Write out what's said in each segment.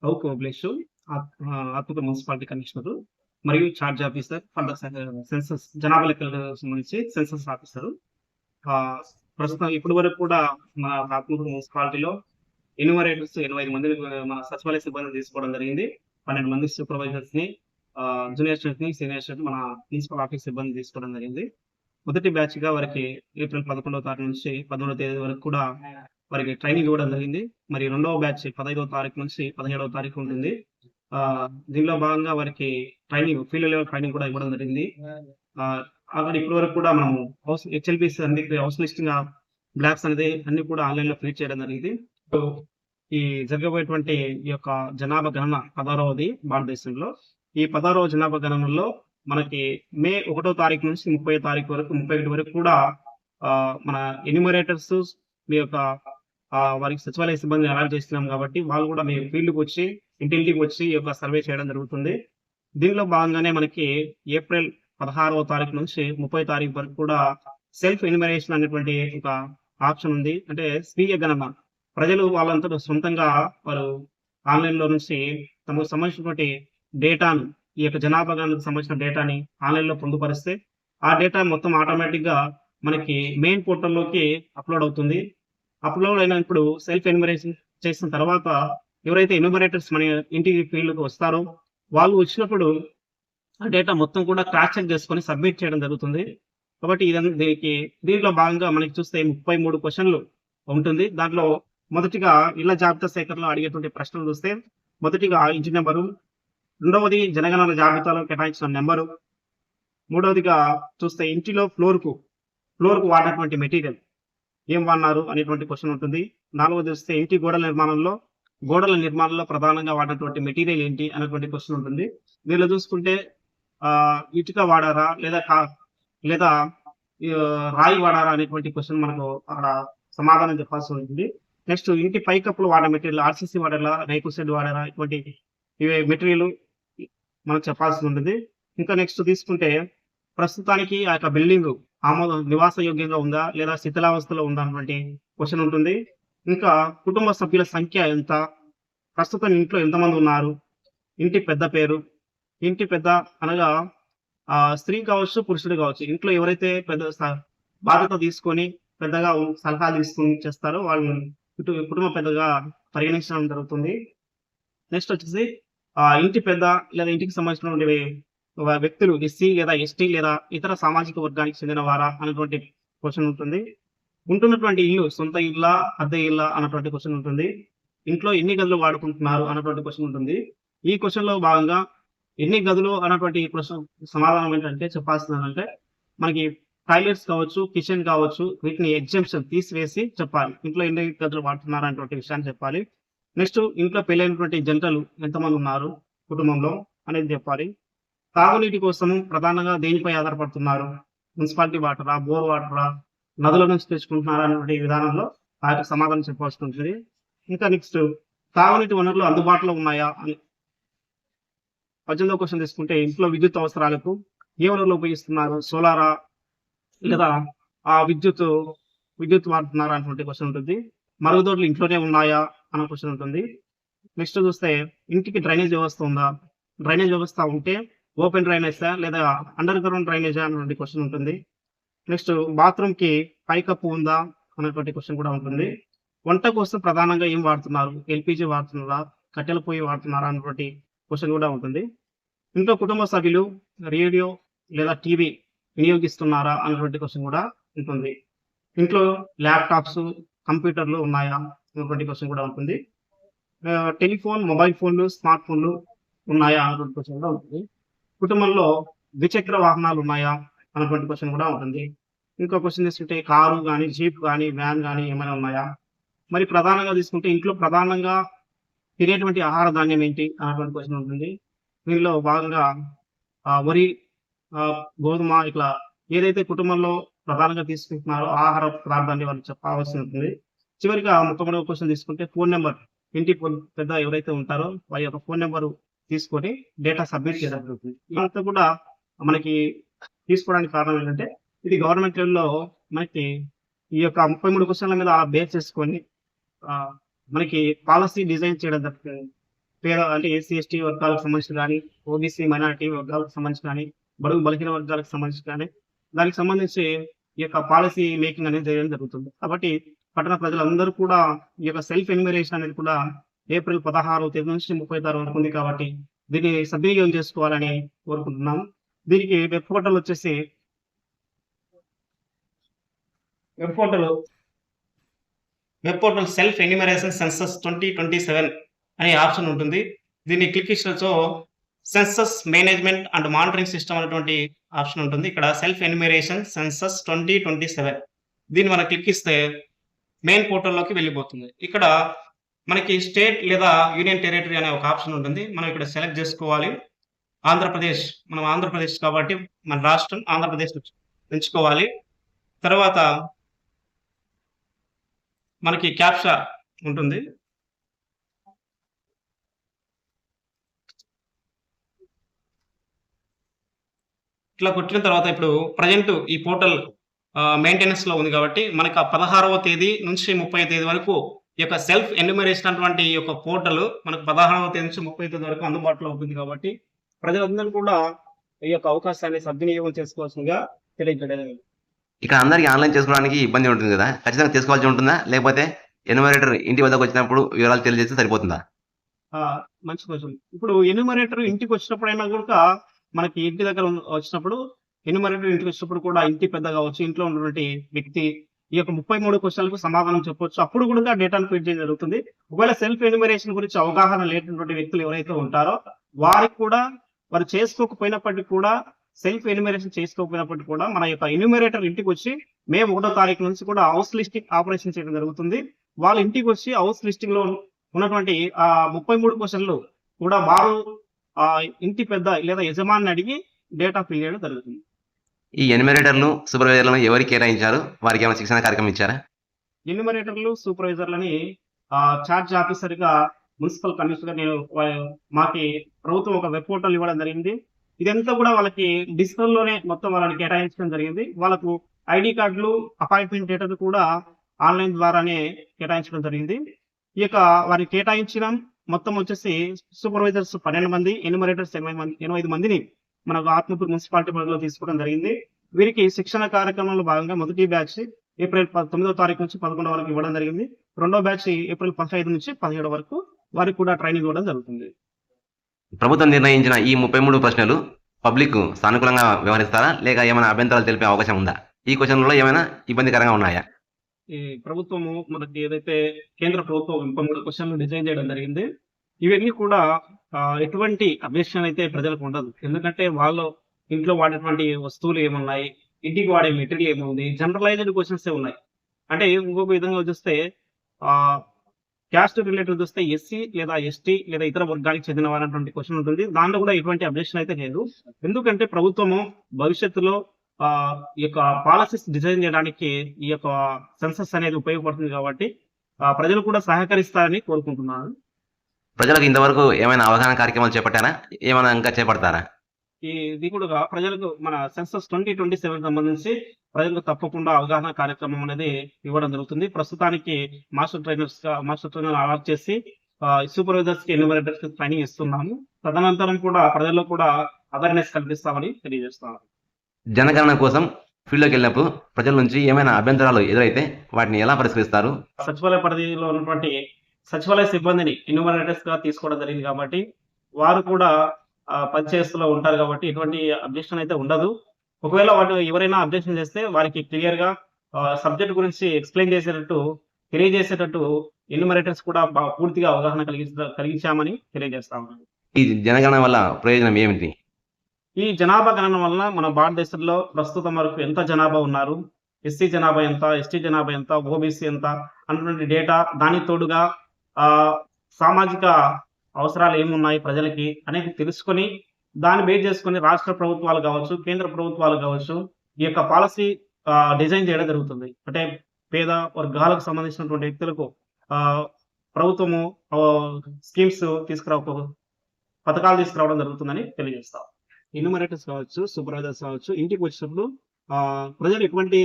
Raut Obulesu, Atmakur municipality commissioner మరియు charge officer for the census జనాభా లెక్కలకు సంబంధించి సెన్సస్ ఆఫీసరు. ప్రస్తుతం ఇప్పటి వరకు కూడా మన ఆత్మకూరు మున్సిపాలిటీలో ఎన్యూమరేటర్స్ 85 మందిని మన సచివాలయ సిబ్బందిని తీసుకోవడం జరిగింది. 12 మంది సూపర్వైజర్స్‌ని, జూనియర్ అసిస్టెంట్‌ని, సీనియర్ అసిస్టెంట్ మన ప్రిన్సిపల్ ఆఫీస్ సిబ్బందిని తీసుకోవడం జరిగింది. మొదటి బ్యాచ్‌గా వారికి ఏప్రిల్ 11వ తారీఖు నుంచి 13వ తేదీ వరకు కూడా వారికి ట్రైనింగ్ ఇవ్వడం జరిగింది. మరి రెండవ బ్యాచ్ 15వ తారీఖు నుంచి 17వ తారీఖు ఉంటుంది. దీనిలో భాగంగా వారికి ఫీల్డ్ లెవెల్ ట్రైనింగ్ కూడా ఇవ్వడం జరిగింది. ఆల్రెడీ ఇప్పటి వరకు కూడా మనము హెచ్ఎల్‌పీస్ హౌస్ లిస్టింగ్ బ్లాక్స్ అనేది అన్ని కూడా ఆన్‌లైన్‌లో ఫిల్ చేయడం జరిగింది. ఈ జరగబోయేటువంటి ఈ యొక్క జనాభా గణన 16వది భారతదేశంలో. ఈ 16వ జనాభా గణనలో మనకి మే 1వ తారీఖు నుంచి 30వ తారీఖు వరకు 31 వరకు కూడా మన ఎన్యూమరేటర్స్ మీ యొక్క వారికి సచివాలయ సిబ్బందిని అలాట్ చేస్తున్నాం కాబట్టి వాళ్ళు కూడా మీ ఫీల్డ్‌కి వచ్చి ఇంటింటికి వచ్చి ఈ యొక్క సర్వే చేయడం జరుగుతుంది. దీనిలో భాగంగానే మనకి ఏప్రిల్ 16వ తారీఖు నుంచి 30వ తారీఖు వరకు కూడా సెల్ఫ్ ఎన్యూమరేషన్ అనేటువంటి ఒక ఆప్షన్ ఉంది. అంటే స్వీయ గణన. ప్రజలు వాళ్ళంతట సొంతంగా వారు ఆన్‌లైన్‌లో నుంచి తమకు సంబంధించినటువంటి డేటాను, ఈ యొక్క జనాభా గణనకు సంబంధించిన డేటాని ఆన్‌లైన్‌లో పొందుపరిస్తే, ఆ డేటా మొత్తం ఆటోమేటిక్‌గా మనకి మెయిన్ పోర్టల్‌లోకి అప్‌లోడ్ అవుతుంది. అప్‌లోడ్ అయినప్పుడు సెల్ఫ్ ఎన్యూమరేషన్ చేసిన తర్వాత ఎవరైతే ఎన్యూమరేటర్స్ మన ఇంటికి ఫీల్డ్‌కి వస్తారో, వాళ్ళు వచ్చినప్పుడు ఆ డేటా మొత్తం కూడా క్రాస్ చెక్ చేసుకొని సబ్మిట్ చేయడం జరుగుతుంది. కాబట్టి దీంట్లో భాగంగా మనకి చూస్తే 33 క్వెషన్‌లు ఉంటుంది. దాంట్లో మొదటిగా ఇళ్ల జాబితా సేకరణలో అడిగేటువంటి ప్రశ్నలు చూస్తే, మొదటిగా ఇంటి నెంబరు, రెండవది జనగణన జాబితాలో కేటాయించిన నెంబరు, మూడవదిగా చూస్తే ఇంటిలో ఫ్లోర్‌కు వాడినటువంటి మెటీరియల్ ఏం వాడినారు అనేటువంటి క్వెషన్ ఉంటుంది. నాలుగవది చూస్తే ఇంటి గోడల నిర్మాణంలో ప్రధానంగా వాడినటువంటి మెటీరియల్ ఏంటి అనేటువంటి క్వెషన్ ఉంటుంది. దీనిలో చూసుకుంటే ఇటుక వాడారా లేదా రాయి వాడారా అనేటువంటి క్వెషన్ మనకు అక్కడ సమాధానం చెప్పాల్సి ఉంటుంది. నెక్స్ట్ ఇంటి పైకప్పులు వాడే మెటీరియల్ ఆర్సీసీ వాడారా, రేకుల షెడ్ వాడారా, ఇటువంటి ఇవి మెటీరియల్ మనకు చెప్పాల్సి ఉంటుంది. ఇంకా నెక్స్ట్ తీసుకుంటే ప్రస్తుతానికి ఆ యొక్క బిల్డింగ్ నివాసయోగ్యంగా ఉందా లేదా శిథిలావస్థలో ఉందా అన్నటువంటి క్వెషన్ ఉంటుంది. ఇంకా కుటుంబ సభ్యుల సంఖ్య ఎంత, ప్రస్తుతం ఇంట్లో ఎంతమంది ఉన్నారు, ఇంటి పెద్ద పేరు, ఇంటి పెద్ద అనగా స్త్రీ కావచ్చు, పురుషుడు కావచ్చు, ఇంట్లో ఎవరైతే పెద్ద బాధ్యత తీసుకొని పెద్దగా సలహా తీసుకొని చేస్తారో వాళ్ళని కుటుంబ పెద్దగా పరిగణించడం జరుగుతుంది. నెక్స్ట్ వచ్చేసి ఇంటి పెద్ద లేదా ఇంటికి సంబంధించినటువంటి వ్యక్తులు ఎస్సీ లేదా ఎస్టీ లేదా ఇతర సామాజిక వర్గానికి చెందిన వారా అనేటువంటి క్వెషన్ ఉంటుంది. ఉంటున్నటువంటి ఇల్లు సొంత ఇల్లా, అద్దె ఇల్లా అన్నటువంటి క్వెషన్ ఉంటుంది. ఇంట్లో ఎన్ని గదులు వాడుకుంటున్నారు అన్నటువంటి క్వెషన్ ఉంటుంది. ఈ క్వెషన్‌లో భాగంగా ఎన్ని గదులు అన్నటువంటి క్వెషన్ సమాధానం ఏంటంటే చెప్పాల్సిందేంటంటే, మనకి టాయిలెట్స్ కావచ్చు, కిచెన్ కావచ్చు, వీటిని ఎగ్జంప్షన్ తీసివేసి చెప్పాలి. ఇంట్లో ఎన్ని గదులు వాడుతున్నారు అనేటువంటి విషయాన్ని చెప్పాలి. నెక్స్ట్ ఇంట్లో పెళ్ళైనటువంటి జంటలు ఎంతమంది ఉన్నారు కుటుంబంలో అనేది చెప్పాలి. తాగునీటి కోసం ప్రధానంగా దేనిపై ఆధారపడుతున్నారు? మున్సిపాలిటీ వాటరా, బోర్ వాటరా, నదుల నుంచి తెచ్చుకుంటున్నారా అనేటువంటి విధానంలో ఆ యొక్క సమాధానం చెప్పాల్సి ఉంటుంది. ఇంకా నెక్స్ట్ తాగునీటి వనరులు అందుబాటులో ఉన్నాయా అని 18వ క్వెషన్ తీసుకుంటే ఇంట్లో విద్యుత్ అవసరాలకు ఏ వనరులు ఉపయోగిస్తున్నారు? సోలారా లేదా విద్యుత్ వాడుతున్నారా అనేటువంటి క్వెషన్ ఉంటుంది. మరుగుదొడ్లు ఇంట్లోనే ఉన్నాయా అన్న క్వెషన్ ఉంటుంది. నెక్స్ట్ చూస్తే ఇంటికి డ్రైనేజ్ వ్యవస్థ ఉందా? డ్రైనేజ్ వ్యవస్థ ఉంటే ఓపెన్ డ్రైనేజా లేదా అండర్ గ్రౌండ్ డ్రైనేజా అనేటువంటి క్వెషన్ ఉంటుంది. నెక్స్ట్ బాత్రూమ్‌కి పైకప్పు ఉందా అనేటువంటి క్వెషన్ కూడా ఉంటుంది. వంట కోసం ప్రధానంగా ఏం వాడుతున్నారు? ఎల్‌పీజీ వాడుతున్నారా? కట్టెల పొయ్యి వాడుతున్నారా అనేటువంటి క్వెషన్ కూడా ఉంటుంది. ఇంట్లో కుటుంబ సభ్యులు రేడియో లేదా టీవీ వినియోగిస్తున్నారా అనేటువంటి క్వెషన్ కూడా ఉంటుంది. ఇంట్లో ల్యాప్‌టాప్స్, కంప్యూటర్లు ఉన్నాయా అనేటువంటి క్వెషన్ కూడా ఉంటుంది. టెలిఫోన్, మొబైల్ ఫోన్లు, స్మార్ట్ ఫోన్లు ఉన్నాయా అనేటువంటి క్వెషన్ కూడా ఉంటుంది. కుటుంబంలో ద్విచక్ర వాహనాలు ఉన్నాయా అనేటువంటి క్వెషన్ కూడా ఉంటుంది. ఇంకో క్వెషన్ తీసుకుంటే కారు గాని, జీప్ గాని, వ్యాన్ గాని ఏమైనా ఉన్నాయా? మరి ప్రధానంగా తీసుకుంటే ఇంట్లో ప్రధానంగా తినేటువంటి ఆహార ధాన్యం ఏంటి అనేటువంటి క్వెషన్ ఉంటుంది. దీనిలో భాగంగా వరి, గోధుమ ఇట్లా ఏదైతే కుటుంబంలో ప్రధానంగా తీసుకుంటున్నారో ఆహార పదార్థాన్ని వాళ్ళు చెప్పాల్సి ఉంటుంది. చివరిగా 33వ క్వెషన్ తీసుకుంటే ఫోన్ నంబర్, ఇంటి పెద్ద ఎవరైతే ఉంటారో వారి యొక్క ఫోన్ నంబరు తీసుకొని డేటా సబ్మిట్ చేయడం జరుగుతుంది. ఇదంతా కూడా మనకి తీసుకోవడానికి కారణం ఏంటంటే, ఇది గవర్నమెంట్ లెవెల్‌లో మనకి ఈ యొక్క 33 క్వెషన్ల మీద బేస్ చేసుకొని మనకి పాలసీ డిజైన్ చేయడం జరుగుతుంది. పేద అంటే ఎస్సీ, ఎస్టీ వర్గాలకు సంబంధించి గాని, ఓబీసీ మైనారిటీ వర్గాలకు సంబంధించి గాని, బడుగు బలహీన వర్గాలకు సంబంధించి గాని, దానికి సంబంధించి ఈ యొక్క పాలసీ మేకింగ్ అనేది చేయడం జరుగుతుంది. కాబట్టి పట్టణ ప్రజలందరూ కూడా ఈ యొక్క సెల్ఫ్ ఎన్యూమరేషన్ అనేది కూడా ఏప్రిల్ 16వ తేదీ నుంచి 30వ తారీఖు వరకు ఉంది కాబట్టి దీన్ని సద్వినియోగం చేసుకోవాలని కోరుకుంటున్నాము. దీనికి వెబ్ పోర్టల్ వచ్చేసి web portal self enumeration census 2027 అనే ఆప్షన్ ఉంటుంది. దీన్ని క్లిక్ చేసినచో census management and monitoring system అనేటువంటి ఆప్షన్ ఉంటుంది. ఇక్కడ సెల్ఫ్ ఎన్యూమరేషన్ సెన్సస్ 2027 దీన్ని మనం క్లిక్ ఇస్తే మెయిన్ పోర్టల్లోకి వెళ్ళిపోతుంది. ఇక్కడ మనకి స్టేట్ లేదా యూనియన్ టెరిటరీ అనే ఒక ఆప్షన్ ఉంటుంది. మనం ఇక్కడ సెలెక్ట్ చేసుకోవాలి. ఆంధ్రప్రదేశ్, మనం ఆంధ్రప్రదేశ్ కాబట్టి మన రాష్ట్రం ఆంధ్రప్రదేశ్ ఎంచుకోవాలి. తర్వాత మనకి క్యాప్చా ఉంటుంది. ఇట్లా కొట్టిన తర్వాత ఇప్పుడు ప్రజెంట్ ఈ పోర్టల్ మెయింటెనెన్స్ లో ఉంది కాబట్టి మనకి 16వ తేదీ నుంచి 30వ తేదీ వరకు ఈ యొక్క సెల్ఫ్ ఎన్యూమరేషన్ అటువంటి ఈ యొక్క పోర్టల్ మనకు 16వ తేదీ నుంచి 30వ తేదీ వరకు అందుబాటులో ఉంటుంది కాబట్టి ప్రజలందరూ కూడా ఈ యొక్క అవకాశాన్ని సద్వినియోగం చేసుకోవాల్సిందిగా తెలియజేయడం. ఇక్కడ అందరికి ఆన్లైన్ చేసుకోవడానికి ఇబ్బంది ఉంటుంది కదా, ఖచ్చితంగా తీసుకోవాల్సి ఉంటుందా, లేకపోతే ఎన్యూమరేటర్ ఇంటి వద్దకు వచ్చినప్పుడు వివరాలు తెలియజేస్తే సరిపోతుందా? మంచి క్వశ్చన్. ఇప్పుడు ఎన్యూమరేటర్ ఇంటికి వచ్చినప్పుడైనా కూడా మనకి ఇంటి దగ్గర వచ్చినప్పుడు ఎన్యూమరేటర్ ఇంటికి వచ్చినప్పుడు కూడా ఇంటి పెద్ద కావచ్చు, ఇంట్లో ఉన్నటువంటి వ్యక్తి ఈ యొక్క 33 క్వశ్చన్లకు సమాధానం చెప్పొచ్చు. అప్పుడు కూడా డేటాను ఫీడ్ చేయడం జరుగుతుంది. ఒకవేళ సెల్ఫ్ ఎన్యూమరేషన్ గురించి అవగాహన లేనటువంటి వ్యక్తులు ఎవరైతే ఉంటారో వారికి కూడా వారు చేసుకోకపోయినప్పటికీ కూడా సెల్ఫ్ ఎన్యూమరేషన్ చేసుకోకపోయినప్పటికీ కూడా మన యొక్క ఎన్యూమరేటర్ ఇంటికి వచ్చి మే 1వ తారీఖు నుంచి కూడా హౌస్ లిస్టింగ్ ఆపరేషన్ చేయడం జరుగుతుంది. వాళ్ళ ఇంటికి వచ్చి హౌస్ లిస్టింగ్ లో ఉన్నటువంటి 33 క్వశ్చన్లు కూడా వారు ఇంటి పెద్ద లేదా యజమాని అడిగి డేటా ఫిల్ చేయడం జరుగుతుంది. ఈ ఎన్యూమరేటర్లు సూపర్వైజర్లను ఎవరికి కేటాయించారు, వారికి ఏమైనా శిక్షణ కార్యక్రమం ఇచ్చారా? ఎన్యూమరేటర్లు సూపర్వైజర్లని చార్జ్ ఆఫీసర్ గా మున్సిపల్ కమిషనర్ నేను మాకి ప్రభుత్వం ఒక వెబ్ పోర్టల్ ఇవ్వడం జరిగింది. ఇదంతా కూడా వాళ్ళకి డిజిటల్ లోనే మొత్తం వాళ్ళని కేటాయించడం జరిగింది. వాళ్ళకు ఐడి కార్డులు, అపాయింట్మెంట్ లెటర్ కూడా ఆన్లైన్ ద్వారానే కేటాయించడం జరిగింది. ఈ యొక్క వారికి కేటాయించిన మొత్తం వచ్చేసి సూపర్వైజర్స్ 12 మంది, ఎన్యూమరేటర్స్ 85 మందిని మనకు ఆత్మకూరు మున్సిపాలిటీ పరిధిలో తీసుకోవడం జరిగింది. వీరికి శిక్షణ కార్యక్రమంలో భాగంగా మొదటి బ్యాచ్ ఏప్రిల్ 9వ తారీఖు నుంచి 11వ వరకు ఇవ్వడం జరిగింది. రెండో బ్యాచ్ ఏప్రిల్ 15 నుంచి 17 వరకు వారికి కూడా ట్రైనింగ్ ఇవ్వడం జరుగుతుంది. ప్రభుత్వం నిర్ణయించిన ఈ 33 ప్రశ్నలు పబ్లిక్ సానుకూలంగా వ్యవహరిస్తారా, లేక ఏమైనా అభ్యంతరాలు తెలిపే అవకాశం ఉందా? ఈ క్వశ్చన్లలో ఏమైనా ఇబ్బందికరంగా ఉన్నాయా? ఈ ప్రభుత్వము మనకి ఏదైతే కేంద్ర ప్రభుత్వం 33 క్వశ్చన్లు డిజైన్ చేయడం జరిగింది, ఇవన్నీ కూడా ఎటువంటి అబ్జెక్షన్ అయితే ప్రజలకు ఉండదు. ఎందుకంటే వాళ్ళు ఇంట్లో వాడేటువంటి వస్తువులు ఏమున్నాయి, ఇంటికి వాడే మెటీరియల్ ఏముంది, జనరలైజ్డ్ క్వశ్చన్స్ ఉన్నాయి. అంటే ఇంకొక విధంగా చూస్తే క్యాస్ట్ రిలేటెడ్ చూస్తే ఎస్సీ లేదా ఎస్టీ లేదా ఇతర వర్గానికి చెందిన వారటువంటి క్వశ్చన్ ఉంటుంది. దాంట్లో కూడా ఎటువంటి అబ్జెక్షన్ అయితే లేదు. ఎందుకంటే ప్రభుత్వము భవిష్యత్తులో ఈ యొక్క పాలసీస్ డిజైన్ చేయడానికి ఈ యొక్క సెన్సస్ అనేది ఉపయోగపడుతుంది కాబట్టి ప్రజలు కూడా సహకరిస్తారని కోరుకుంటున్నాను. ప్రజలకు ఇంతవరకు ఏమైనా అవగాహన కార్యక్రమాలు చేపట్టారా, ఏమైనా ఇంకా చేపడతారా? ఇది కూడా ప్రజలకు మన సెన్సస్ 2027 సంబంధించి ప్రజలకు తప్పకుండా అవగాహన కార్యక్రమం అనేది ఇవ్వడం జరుగుతుంది. ప్రస్తుతానికి మాస్టర్ ట్రైనర్ అలాట్ చేసి సూపర్వైజర్స్ కి, ఎన్యూమరేటర్స్ కి ట్రైనింగ్ ఇస్తున్నాము. తదనంతరం కూడా ప్రజల్లో కూడా అవేర్నెస్ కల్పిస్తామని తెలియజేస్తాము. జనగణన కోసం ఫీల్డ్లోకి వెళ్ళినప్పుడు ప్రజల నుంచి ఏమైనా అభ్యంతరాలు ఎదురైతే వాటిని ఎలా పరిష్కరిస్తారు? సచివాలయ పరిధిలో ఉన్నటువంటి సచివాలయ సిబ్బందిని ఎన్యూమరేటర్స్ గా తీసుకోవడం జరిగింది కాబట్టి వారు కూడా పనిచేస్తూలో ఉంటారు కాబట్టి ఎటువంటి అబ్జెక్షన్ అయితే ఉండదు. ఒకవేళ వాటి ఎవరైనా అబ్జెక్షన్ చేస్తే వారికి క్లియర్ గా సబ్జెక్ట్ గురించి ఎక్స్ప్లెయిన్ తెలియజేసేటట్టు ఎన్యూమరేటర్స్ కూడా పూర్తిగా అవగాహన కలిగించామని తెలియజేస్తాము. ఈ జనగణన వల్ల ప్రయోజనం ఏమిటి? ఈ జనాభా గణన వల్ల మన భారతదేశంలో ప్రస్తుతం వరకు ఎంత జనాభా ఉన్నారు, ఎస్సీ జనాభా ఎంత, ఎస్టీ జనాభా ఎంత, ఓబీసీ ఎంత అన్నటువంటి డేటా, దానికి తోడుగా సామాజిక అవసరాలు ఏమున్నాయి ప్రజలకి అనేది తెలుసుకొని దాన్ని బేస్ చేసుకుని రాష్ట్ర ప్రభుత్వాలు కావచ్చు, కేంద్ర ప్రభుత్వాలు కావచ్చు ఈ యొక్క పాలసీ డిజైన్ చేయడం జరుగుతుంది. అంటే పేద వర్గాలకు సంబంధించినటువంటి వ్యక్తులకు ప్రభుత్వము స్కీమ్స్ పథకాలు తీసుకురావడం జరుగుతుందని తెలియజేస్తాం. ఎన్యూమరేటర్స్ కావచ్చు, సూపర్వైజర్స్ కావచ్చు, ఇంటికి వచ్చినప్పుడు ప్రజలు ఎటువంటి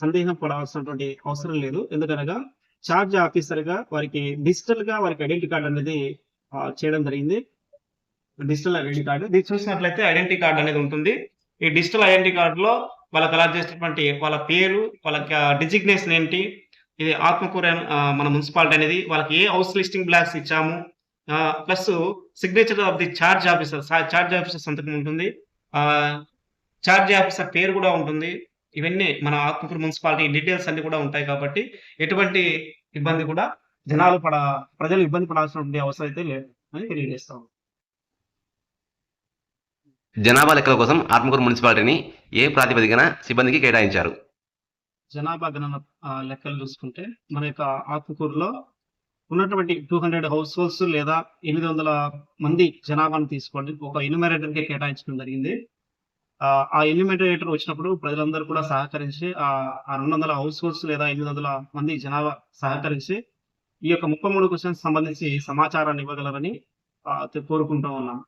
సందేహం పడాల్సినటువంటి అవసరం లేదు. ఎందుకనగా చార్జ్ ఆఫీసర్ గా వారికి డిజిటల్ గా వారికి ఐడెంటిటీ కార్డు అనేది చేయడం జరిగింది. Digital identity card. ఇది చూసినట్లయితే ఐడెంటిటీ కార్డ్ అనేది ఉంటుంది. ఈ డిజిటల్ ఐడెంటిటీ కార్డులో వాళ్ళకి అలాట్ చేసినటువంటి వాళ్ళ పేరు, వాళ్ళ డిజిగ్నేషన్ ఏంటి, ఇది ఆత్మకూరు మన మున్సిపాలిటీ అనేది, వాళ్ళకి ఏ హౌస్ లిస్టింగ్ బ్లాక్స్ ఇచ్చాము, plus signature of the charge officer, charge officer సంతకం ఉంటుంది. చార్జ్ ఆఫీసర్ పేరు కూడా ఉంటుంది. ఇవన్నీ మన ఆత్మకూరు మున్సిపాలిటీ డీటెయిల్స్ అన్ని కూడా ఉంటాయి కాబట్టి ఎటువంటి ఇబ్బంది కూడా ప్రజలు ఇబ్బంది పడాల్సినటువంటి అవసరం అయితే లేదు అని తెలియజేస్తాం. జనాభా లెక్కల కోసం ఆత్మకూరు మున్సిపాలిటీని ఏ ప్రాతిపదికన సిబ్బందికి కేటాయించారు? జనాభా గణన లెక్కలు చూసుకుంటే మన యొక్క ఆత్మకూరులో ఉన్నటువంటి 200 హౌస్ హోల్డ్స్ లేదా 800 మంది జనాభాను తీసుకోండి, ఒక ఎన్యూమరేటర్‌కి కేటాయించడం జరిగింది. ఆ ఎన్యూమరేటర్ వచ్చినప్పుడు ప్రజలందరూ కూడా సహకరించి ఆ 200 హౌస్ హోల్డ్స్ లేదా 800 మంది జనాభా సహకరించి ఈ యొక్క 33 క్వెషన్స్ సంబంధించి సమాచారాన్ని ఇవ్వగలరని కోరుకుంటూ ఉన్నాం.